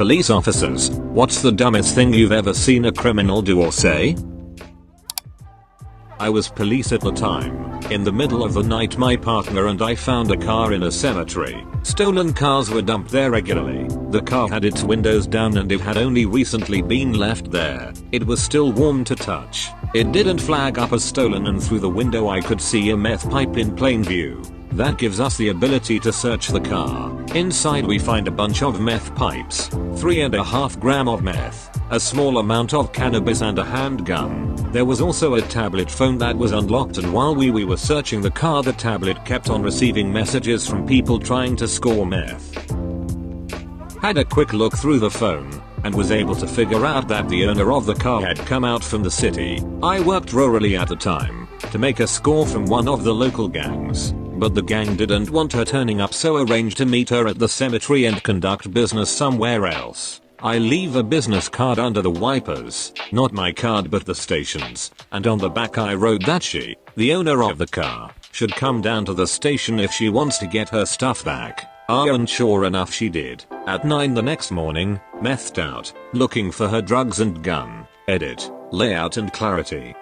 Police officers, what's the dumbest thing you've ever seen a criminal do or say? I was police at the time. In the middle of the night my partner and I found a car in a cemetery. Stolen cars were dumped there regularly. The car had its windows down and it had only recently been left there. It was still warm to touch. It didn't flag up as stolen and through the window I could see a meth pipe in plain view. That gives us the ability to search the car. Inside we find a bunch of meth pipes, 3.5 gram of meth, a small amount of cannabis and a handgun. There was also a tablet phone that was unlocked, and while we were searching the car the tablet kept on receiving messages from people trying to score meth. Had a quick look through the phone and was able to figure out that the owner of the car had come out from the city. I worked rurally at the time to make a score from one of the local gangs, but the gang didn't want her turning up, so arranged to meet her at the cemetery and conduct business somewhere else. I leave a business card under the wipers, not my card but the station's, and on the back I wrote that she, the owner of the car, should come down to the station if she wants to get her stuff back. And sure enough she did. At 9 the next morning, methed out, looking for her drugs and gun. Edit, layout and clarity.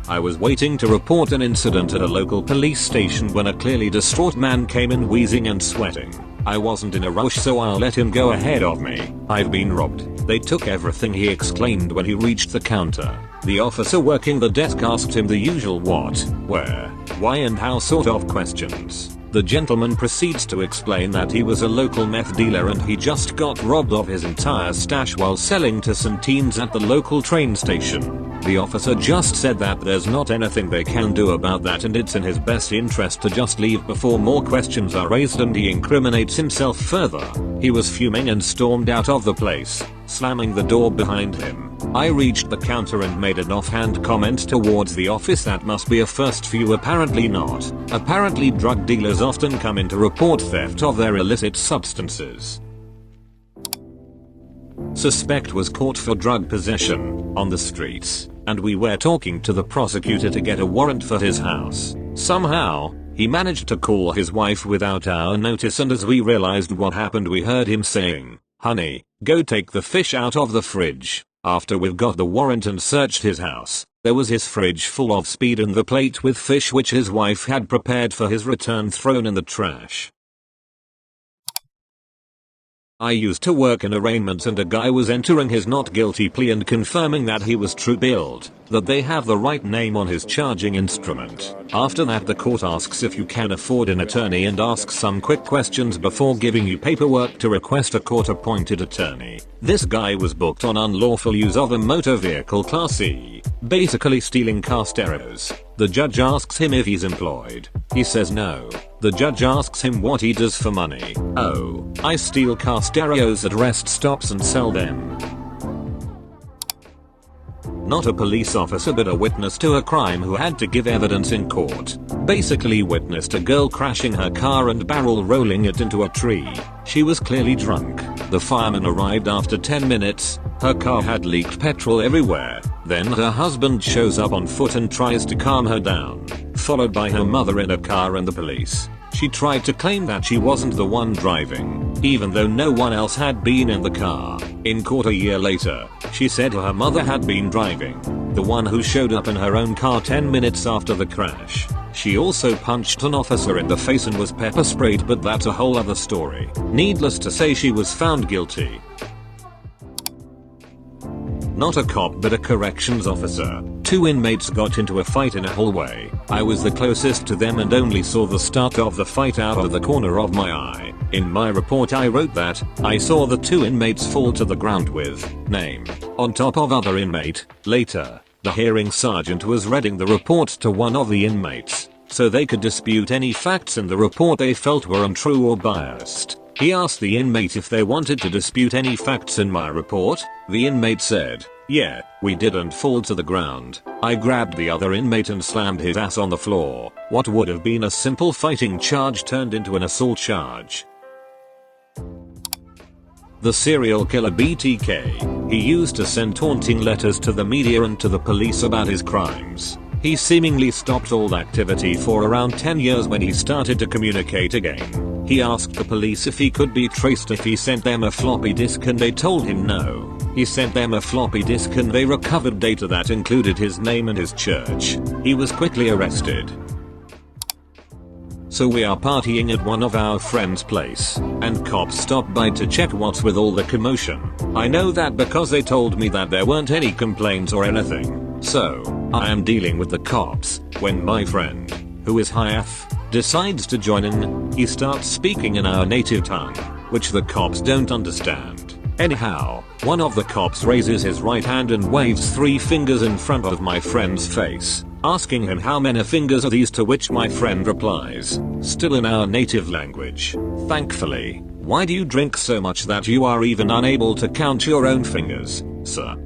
I was waiting to report an incident at a local police station when a clearly distraught man came in wheezing and sweating. I wasn't in a rush, so I'll let him go ahead of me. I've been robbed. They took everything, he exclaimed when he reached the counter. The officer working the desk asked him the usual what, where, why and how sort of questions. The gentleman proceeds to explain that he was a local meth dealer and he just got robbed of his entire stash while selling to some teens at the local train station. The officer just said that there's not anything they can do about that and it's in his best interest to just leave before more questions are raised, and he incriminates himself further. He was fuming and stormed out of the place, slamming the door behind him. I reached the counter and made an offhand comment towards the office that must be a first for you. Apparently not. Apparently drug dealers often come in to report theft of their illicit substances. Suspect was caught for drug possession on the streets, and we were talking to the prosecutor to get a warrant for his house. Somehow, he managed to call his wife without our notice, and as we realized what happened we heard him saying, "Honey, go take the fish out of the fridge." After we've got the warrant and searched his house, there was his fridge full of speed and the plate with fish which his wife had prepared for his return thrown in the trash. I used to work in arraignments and a guy was entering his not guilty plea and confirming that he was true billed, that they have the right name on his charging instrument. After that the court asks if you can afford an attorney and asks some quick questions before giving you paperwork to request a court-appointed attorney. This guy was booked on unlawful use of a motor vehicle class E, basically stealing car stereos. The judge asks him if he's employed. He says no. The judge asks him what he does for money. "Oh, I steal car stereos at rest stops and sell them." Not a police officer but a witness to a crime who had to give evidence in court. Basically witnessed a girl crashing her car and barrel rolling it into a tree. She was clearly drunk. The fireman arrived after 10 minutes. Her car had leaked petrol everywhere. Then her husband shows up on foot and tries to calm her down, followed by her mother in a car and the police. She tried to claim that she wasn't the one driving, even though no one else had been in the car. In court a year later, she said her mother had been driving, the one who showed up in her own car 10 minutes after the crash. She also punched an officer in the face and was pepper sprayed, but that's a whole other story. Needless to say she was found guilty. Not a cop but a corrections officer. Two inmates got into a fight in a hallway. I was the closest to them and only saw the start of the fight out of the corner of my eye. In my report I wrote that I saw the two inmates fall to the ground with name on top of other inmate. Later, the hearing sergeant was reading the report to one of the inmates, so they could dispute any facts in the report they felt were untrue or biased. He asked the inmate if they wanted to dispute any facts in my report. The inmate said, "Yeah, we didn't fall to the ground. I grabbed the other inmate and slammed his ass on the floor." What would have been a simple fighting charge turned into an assault charge. The serial killer BTK. He used to send taunting letters to the media and to the police about his crimes. He seemingly stopped all activity for around 10 years when he started to communicate again. He asked the police if he could be traced if he sent them a floppy disk and they told him no. He sent them a floppy disk and they recovered data that included his name and his church. He was quickly arrested. So we are partying at one of our friends' place, and cops stopped by to check what's with all the commotion. I know that because they told me that there weren't any complaints or anything. So, I am dealing with the cops, when my friend, who is high F, decides to join in. He starts speaking in our native tongue, which the cops don't understand. Anyhow, one of the cops raises his right hand and waves 3 fingers in front of my friend's face, asking him how many fingers are these, to which my friend replies, still in our native language, thankfully. Why do you drink so much that you are even unable to count your own fingers, sir?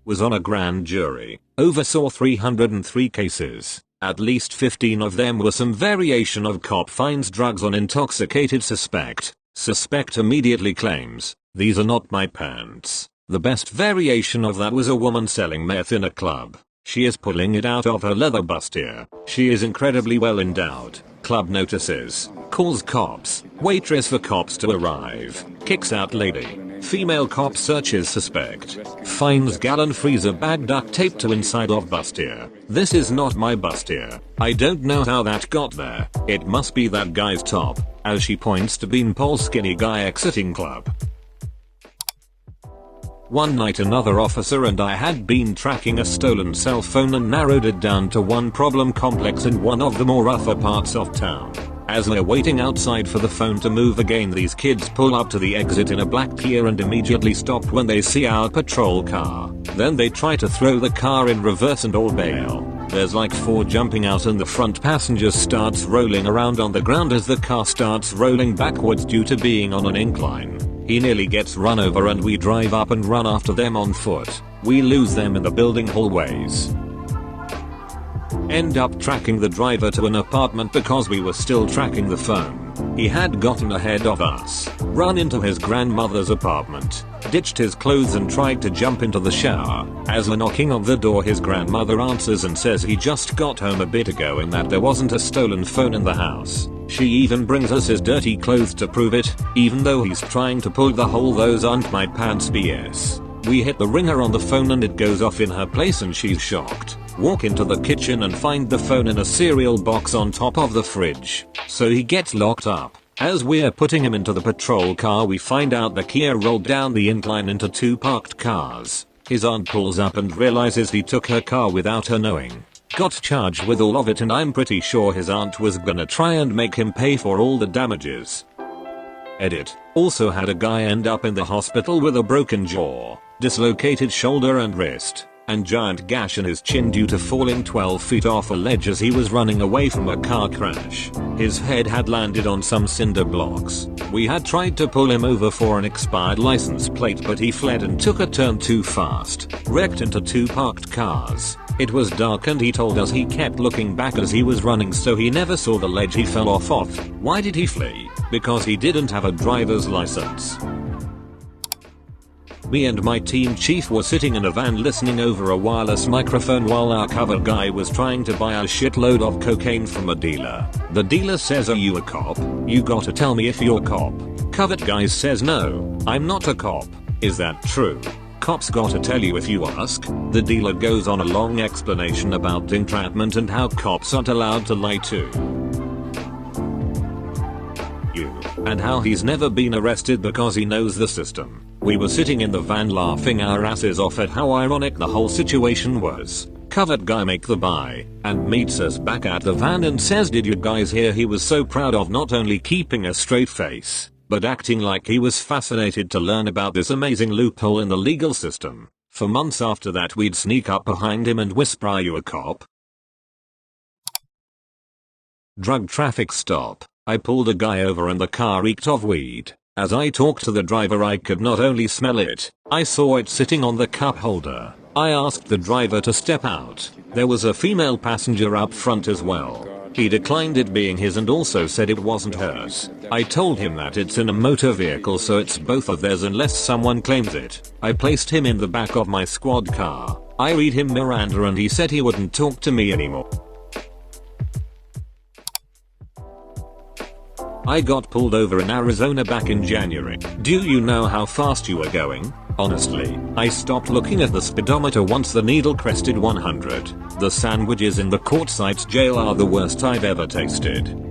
Was on a grand jury, oversaw 303 cases. At least 15 of them were some variation of cop finds drugs on intoxicated suspect. Suspect immediately claims, these are not my pants. The best variation of that was a woman selling meth in a club. She is pulling it out of her leather bustier. She is incredibly well endowed. Club notices, calls cops, waitress for cops to arrive, kicks out lady. Female cop searches suspect, finds gallon freezer bag duct taped to inside of bustier. This is not my bustier. I don't know how that got there. It must be that guy's top, as she points to beanpole skinny guy exiting club. One night another officer and I had been tracking a stolen cell phone and narrowed it down to one problem complex in one of the more rougher parts of town. As we're waiting outside for the phone to move again, these kids pull up to the exit in a black Kia and immediately stop when they see our patrol car. Then they try to throw the car in reverse and all bail. There's like 4 jumping out and the front passenger starts rolling around on the ground as the car starts rolling backwards due to being on an incline. He nearly gets run over and we drive up and run after them on foot. We lose them in the building hallways. End up tracking the driver to an apartment because we were still tracking the phone. He had gotten ahead of us, run into his grandmother's apartment, ditched his clothes and tried to jump into the shower. As we're knocking on the door, his grandmother answers and says he just got home a bit ago and that there wasn't a stolen phone in the house. She even brings us his dirty clothes to prove it, even though he's trying to pull the whole "those aren't my pants" BS. We hit the ringer on the phone and it goes off in her place and she's shocked. Walk into the kitchen and find the phone in a cereal box on top of the fridge. So he gets locked up. As we're putting him into the patrol car, we find out the Kia rolled down the incline into 2 parked cars. His aunt pulls up and realizes he took her car without her knowing. Got charged with all of it, and I'm pretty sure his aunt was gonna try and make him pay for all the damages. Edit. Also had a guy end up in the hospital with a broken jaw, dislocated shoulder and wrist, and giant gash in his chin due to falling 12 feet off a ledge as he was running away from a car crash. His head had landed on some cinder blocks. We had tried to pull him over for an expired license plate, but he fled and took a turn too fast, wrecked into 2 parked cars. It was dark and he told us he kept looking back as he was running, so he never saw the ledge he fell off of. Why did he flee? Because he didn't have a driver's license. Me and my team chief were sitting in a van listening over a wireless microphone while our cover guy was trying to buy a shitload of cocaine from a dealer. The dealer says, "Are you a cop? You gotta tell me if you're a cop." Covered guy says, "No, I'm not a cop." "Is that true?" "Cops gotta tell you if you ask." The dealer goes on a long explanation about entrapment and how cops aren't allowed to lie to you, and how he's never been arrested because he knows the system. We were sitting in the van laughing our asses off at how ironic the whole situation was. Covered guy make the buy, and meets us back at the van and says, "Did you guys hear he was so proud of not only keeping a straight face, but acting like he was fascinated to learn about this amazing loophole in the legal system." For months after that we'd sneak up behind him and whisper, "Are you a cop?" Drug traffic stop. I pulled a guy over and the car reeked of weed. As I talked to the driver, I could not only smell it, I saw it sitting on the cup holder. I asked the driver to step out. There was a female passenger up front as well. He declined it being his and also said it wasn't hers. I told him that it's in a motor vehicle, so it's both of theirs unless someone claims it. I placed him in the back of my squad car. I read him Miranda and he said he wouldn't talk to me anymore. I got pulled over in Arizona back in January. Do you know how fast you were going? Honestly, I stopped looking at the speedometer once the needle crested 100. The sandwiches in the Quartzsite jail are the worst I've ever tasted.